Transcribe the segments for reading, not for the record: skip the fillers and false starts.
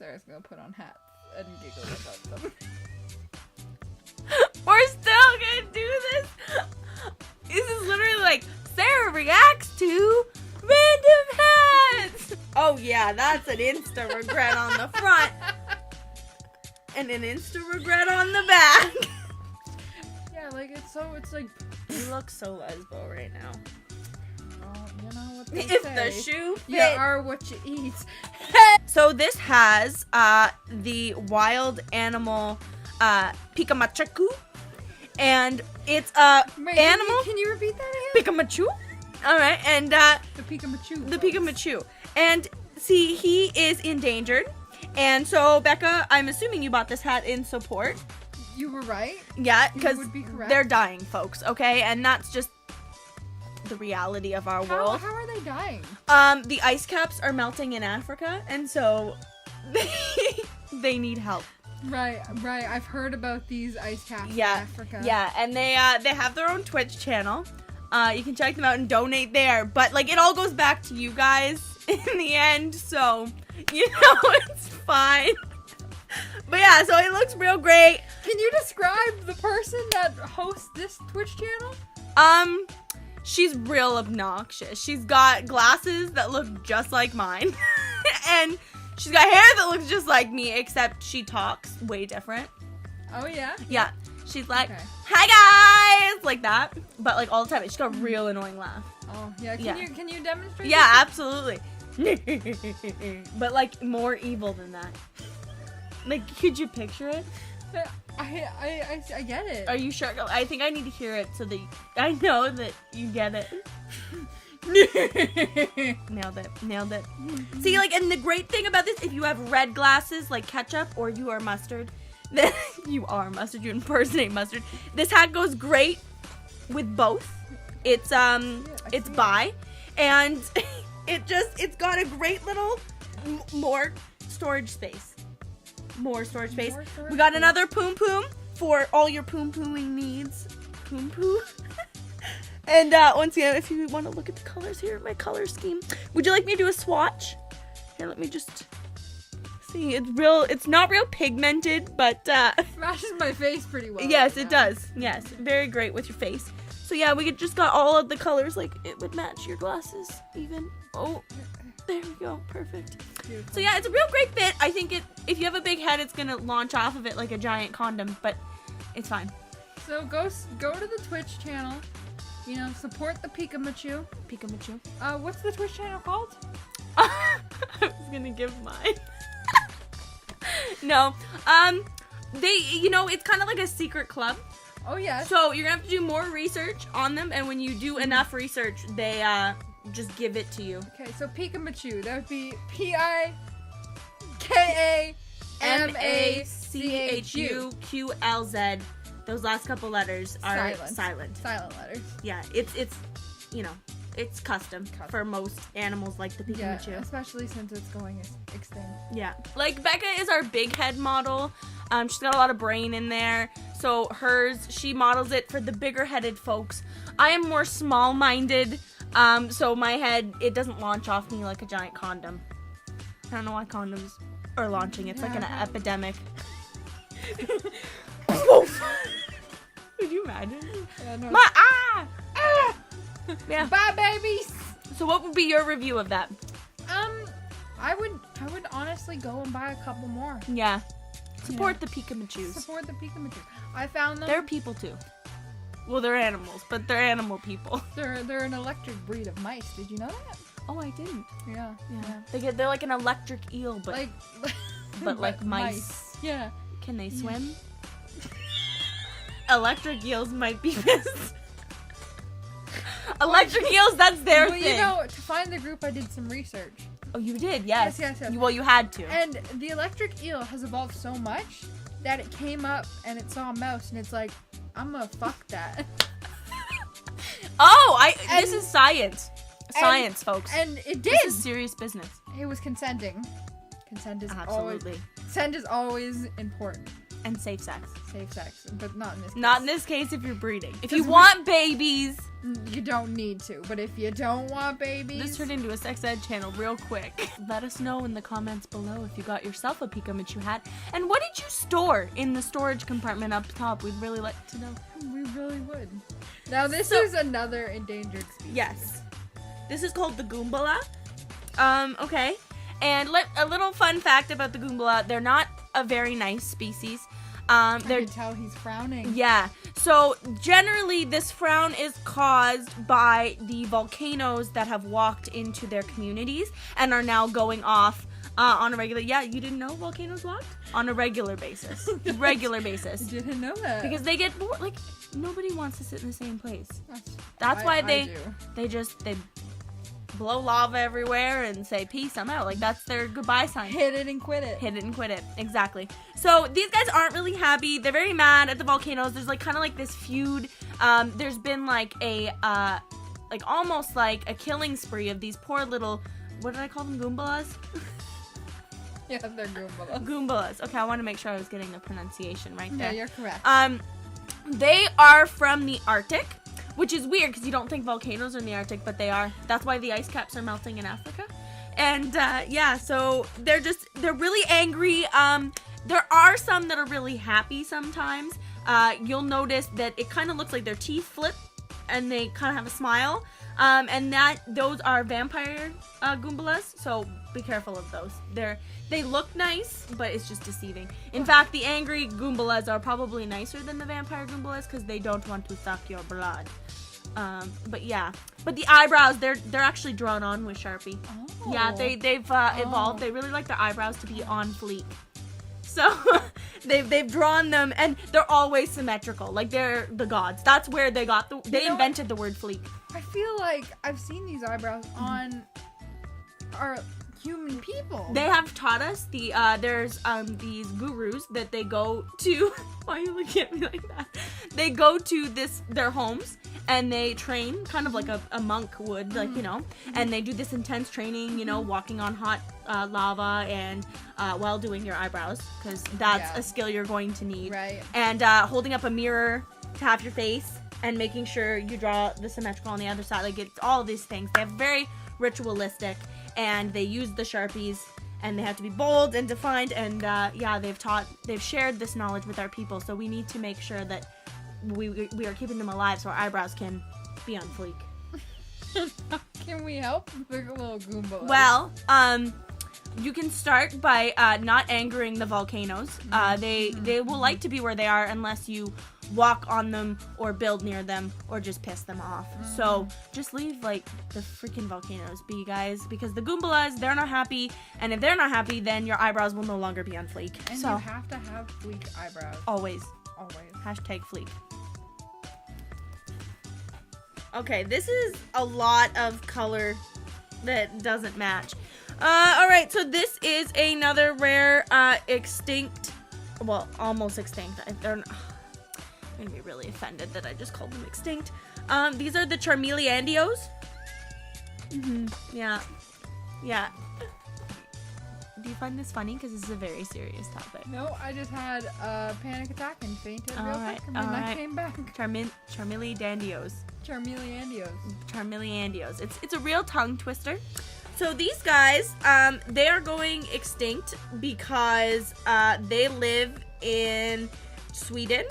Sarah's gonna put on hats and giggle about them. We're still gonna do this? This is literally like, Sarah reacts to random hats! Oh yeah, that's an Insta regret on the front. And an Insta regret on the back. Yeah, like, it's like... You look so lesbo right now. Well, you know what they If say. the shoe You fit. are what you eat. So this has the wild animal Pikamachu, and it's Wait, animal Can you repeat that again? Pikamachu. All right, and The Pikamachu. the Pikamachu, and see, he is endangered, and so Becca, I'm assuming you bought this hat in support. You were right. Yeah, You because would be correct. they're dying, folks. Okay, and that's just the reality of our world. How are they dying? The ice caps are melting in Africa, and so they need help. Right. I've heard about these ice caps in Yeah, Africa. yeah, and they have their own Twitch channel. You can check them out and donate there. But like, it all goes back to you guys in the end, so you know it's fine. But yeah, so it looks real great. Can you describe the person that hosts this Twitch channel? She's real obnoxious. She's got glasses that look just like mine. And she's got hair that looks just like me, except she talks way different. Oh, yeah? Yeah. She's like, Okay. hi guys! Like that. But like all the time. She's got a real annoying laugh. Oh, yeah. Yeah. Can you demonstrate? Yeah, absolutely. But like more evil than that. Like, could you picture it? I get it. Are you sure? I think I need to hear it so that I know that you get it. Nailed it. See, like, and the great thing about this, if you have red glasses like ketchup or you are mustard, then you are mustard, you impersonate mustard. This hat goes great with both. It's it's bi, and it's got a great little more storage space. More storage space. We got another poom poom for all your poom pooing needs. Poom poo. And once again, if you want to look at the colors here, my color scheme. Would you like me to do a swatch? Here, let me just see. It's not real pigmented, but Smashes my face pretty well. yes, right it now. does. Yes, very great with your face. So yeah, we just got all of the colors, like it would match your glasses even. Oh, there we go, perfect. Beautiful. So yeah, it's a real great fit. I think if you have a big head, it's gonna launch off of it like a giant condom, but it's fine. So go to the Twitch channel. You know, support the Pikamachu. Pikamachu. What's the Twitch channel called? I was gonna give mine. No. It's kind of like a secret club. Oh, yes. So you're gonna have to do more research on them, and when you do enough research, they just give it to you. Okay, so Pikamachu. That would be PIKAMACHUQLZ. Those last couple letters are silent. Silent letters. Yeah, it's custom for most animals like the Pikamachu. Yeah, especially since it's going extinct. Yeah. Like, Becca is our big head model. She's got a lot of brain in there. So she models it for the bigger headed folks. I am more small minded. So my head, it doesn't launch off me like a giant condom. I don't know why condoms are launching. It's like an epidemic. Could you imagine? Yeah, no. Yeah. Bye, babies. So what would be your review of that? I would honestly go and buy a couple more. Yeah. Support the Pikamachus. Support the Pikamachu. I found them. They're people too. Well, they're animals, but they're animal people. They're an electric breed of mice. Did you know that? Oh, I didn't. Yeah. They're like an electric eel, but like mice. Yeah. Can they swim? Electric eels might be pissed. Electric eels, that's their thing. You know, to find the group, I did some research. Oh, you did? Yes. Yes. Well, you had to. And the electric eel has evolved so much that it came up and it saw a mouse and it's like, I'm gonna fuck that. Oh, this is science. Science, folks. And it did. This is serious business. It was consenting. Consent is Absolutely. Consent is always important. and safe sex. Safe sex, but not in this case. Not in this case if you're breeding. If you want babies... You don't need to, but if you don't want babies... This turned into a sex ed channel real quick. Let us know in the comments below if you got yourself a Pikachu hat. And what did you store in the storage compartment up top? We'd really like to know. We really would. Now this is another endangered species. Yes. This is called the Goombala. Okay. And a little fun fact about the Goombala, they're not a very nice species. I can tell he's frowning. Yeah. So generally this frown is caused by the volcanoes that have walked into their communities and are now going off on a regular... Yeah, you didn't know volcanoes walked? On a regular basis. Regular basis. I didn't know that. Because they get bored. Like, nobody wants to sit in the same place. That's why they blow lava everywhere and say, peace, I'm out. Like, that's their goodbye sign. Hit it and quit it. Hit it and quit it. Exactly. So, these guys aren't really happy. They're very mad at the volcanoes. There's, like, kind of like this feud. There's been, like, almost like a killing spree of these poor little, what did I call them? Goombalas? Yeah, they're Goombas. Goombas. Okay, I want to make sure I was getting the pronunciation right there. Yeah, you're correct. They are from the Arctic. Which is weird because you don't think volcanoes are in the Arctic, but they are. That's why the ice caps are melting in Africa. And yeah, so they're really angry. There are some that are really happy sometimes. You'll notice that it kind of looks like their teeth flip and they kind of have a smile. And those are vampire Goombalas, so be careful of those. They look nice, but it's just deceiving. In fact, the angry Goombalas are probably nicer than the vampire Goombalas because they don't want to suck your blood. But yeah. But the eyebrows, they're actually drawn on with Sharpie. Oh. Yeah, they've evolved. They really like their eyebrows to be on fleek. So they've drawn them, and they're always symmetrical. Like they're the gods. That's where they got they invented the word fleek. I feel like I've seen these eyebrows on our human people. They have taught us there's these gurus that they go to. Why are you looking at me like that? They go to their homes and they train kind of like a monk would, like, you know, and they do this intense training, you know, walking on hot lava and while doing your eyebrows, because that's a skill you're going to need. Right. And holding up a mirror to have your face and making sure you draw the symmetrical on the other side. Like, it's all these things. They're very ritualistic, and they use the Sharpies, and they have to be bold and defined, and they've shared this knowledge with our people, so we need to make sure that we are keeping them alive so our eyebrows can be on fleek. Can we help the little Goomba? Well, you can start by not angering the volcanoes. They will like to be where they are unless you walk on them or build near them or just piss them off. So just leave like the freaking volcanoes be, guys, because the Goombalas, they're not happy, and if they're not happy, then your eyebrows will no longer be on fleek. And so you have to have fleek eyebrows. Always. Hashtag fleek. Okay, this is a lot of color that doesn't match. Alright, so this is another rare, extinct, well, almost extinct. I'm gonna be really offended that I just called them extinct. These are the Charmeleandios. Yeah. Do you find this funny? Because this is a very serious topic. No, I just had a panic attack and fainted real quick, and then I came back. Charmeleandios. Charmeleandios. It's a real tongue twister. So these guys, they are going extinct because they live in Sweden.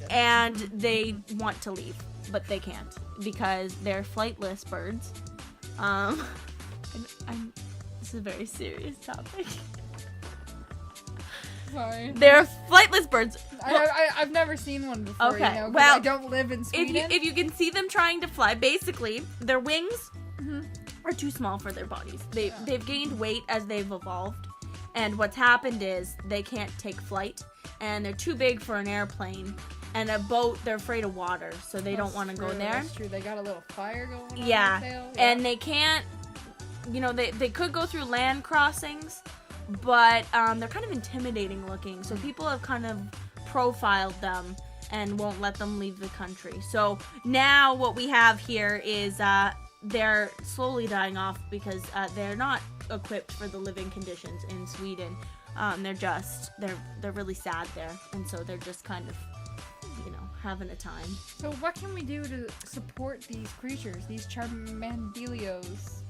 And they want to leave, but they can't because they're flightless birds. This is a very serious topic. Sorry. They're flightless birds. I've never seen one before. Okay, you know, well, I don't live in Sweden. If you can see them trying to fly, basically their wings are too small for their bodies. They've gained weight as they've evolved, and what's happened is they can't take flight, and they're too big for an airplane. And a boat, they're afraid of water, so they don't want to go there. That's true. They got a little fire going on. Yeah, and they can't, you know, they could go through land crossings, but they're kind of intimidating looking. So people have kind of profiled them and won't let them leave the country. So now what we have here is they're slowly dying off because they're not equipped for the living conditions in Sweden. They're really sad there, and so they're just kind of, having a time. So what can we do to support these creatures, these Charmandelios?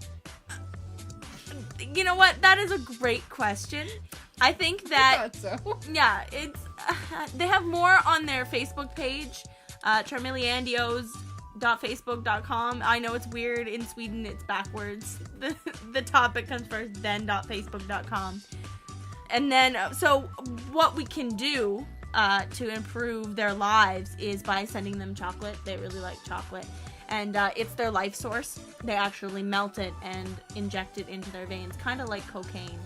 You know what? That is a great question. I think that I thought so. yeah, it's they have more on their Facebook page, charmeleandios.facebook.com. I know it's weird. In Sweden, it's backwards. The topic comes first, then .facebook.com. And then, so what we can do to improve their lives is by sending them chocolate. They really like chocolate. And it's their life source. They actually melt it and inject it into their veins, kind of like cocaine.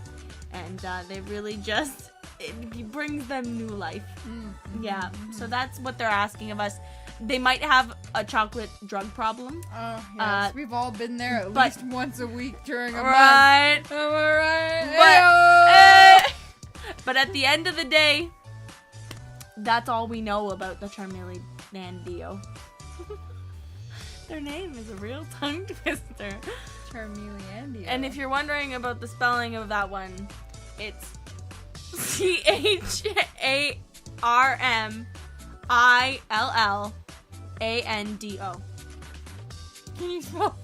And they really just, it brings them new life. Mm-hmm. Yeah, so that's what they're asking of us. They might have a chocolate drug problem. Oh, yes. We've all been there at least once a week during a right. month. Am I right? But at the end of the day, that's all we know about the Charmeleandio. Their name is a real tongue twister. Charmeleandio. And if you're wondering about the spelling of that one, it's CHARMILLANDO. Can you spell?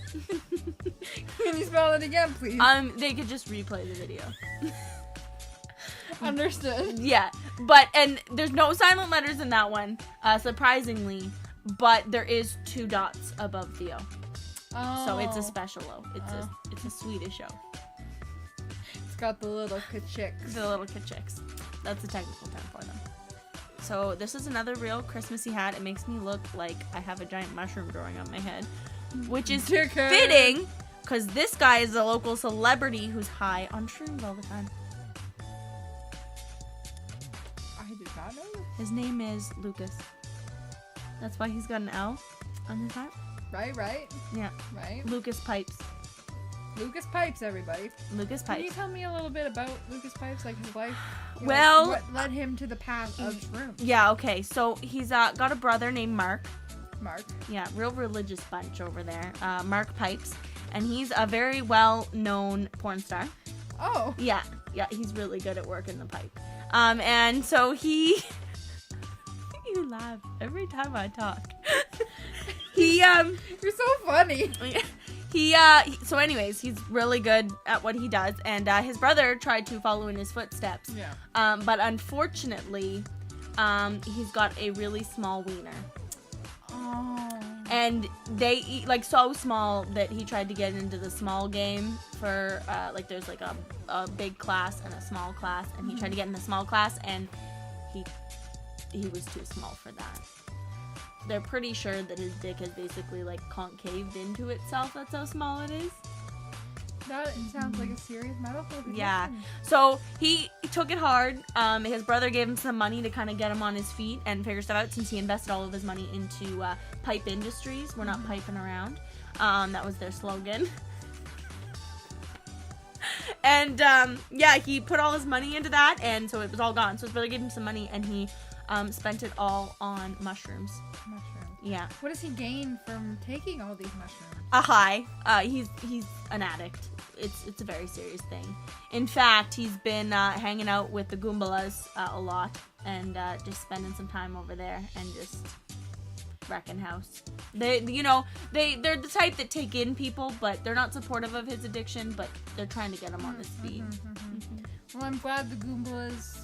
Can you spell it again, please? They could just replay the video. Understood. Yeah, and there's no silent letters in that one, surprisingly, but there is 2 dots above the O. Oh. So it's a special O. It's a Swedish O. It's got the little kachicks. The little kachicks. That's the technical term for them. So this is another real Christmassy hat. It makes me look like I have a giant mushroom growing on my head, which is fitting because this guy is a local celebrity who's high on shrooms all the time. I did not know this. His name is Lucas. That's why he's got an L on his hat. Right? Yeah. Right? Lucas Pipes. Lucas Pipes, everybody. Lucas Pipes. Can you tell me a little bit about Lucas Pipes, like his life? Well, what led him to the path of shrooms? Yeah, okay. So he's got a brother named Mark. Mark. Yeah, real religious bunch over there. Mark Pipes. And he's a very well-known porn star. Oh. Yeah, he's really good at working the pipe. And so he... You laugh every time I talk. You're so funny. So anyways, he's really good at what he does, and his brother tried to follow in his footsteps. Yeah. But unfortunately, he's got a really small wiener. Oh. And they eat like so small that he tried to get into the small game for there's like a big class and a small class, and he tried to get in the small class, and he was too small for that. They're pretty sure that his dick is basically like concaved into itself. That's how small it is. That sounds like a serious medical condition. Yeah. So he took it hard. His brother gave him some money to kind of get him on his feet and figure stuff out, since he invested all of his money into pipe industries. We're not piping around. That was their slogan. And he put all his money into that, and so it was all gone. So his brother gave him some money, and he spent it all on mushrooms. Yeah. What does he gain from taking all these mushrooms? A high. He's an addict. It's a very serious thing. In fact, he's been hanging out with the Goombalas a lot, and just spending some time over there and just wrecking house. They're the type that take in people, but they're not supportive of his addiction, but they're trying to get him on his feet. Well, I'm glad the Goombalas,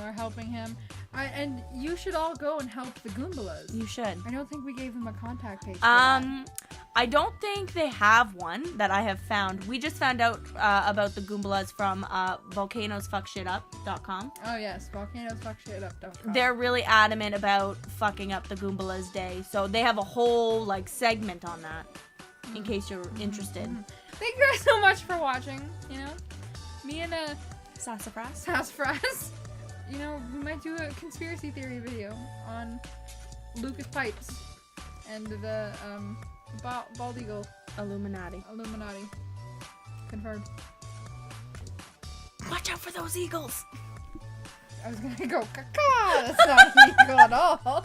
are helping him. And you should all go and help the Goombalas. You should. I don't think we gave them a contact page for that. I don't think they have one that I have found. We just found out about the Goombalas from volcanosfuckshitup.com. Oh, yes. volcanosfuckshitup.com. They're really adamant about fucking up the Goombalas Day. So they have a whole, segment on that, in case you're interested. Thank you guys so much for watching, Me and Sassafras. We might do a conspiracy theory video on Lucas Pipes and the bald eagle. Illuminati. Confirmed. Watch out for those eagles! I was gonna go, caca! That's not an eagle at all.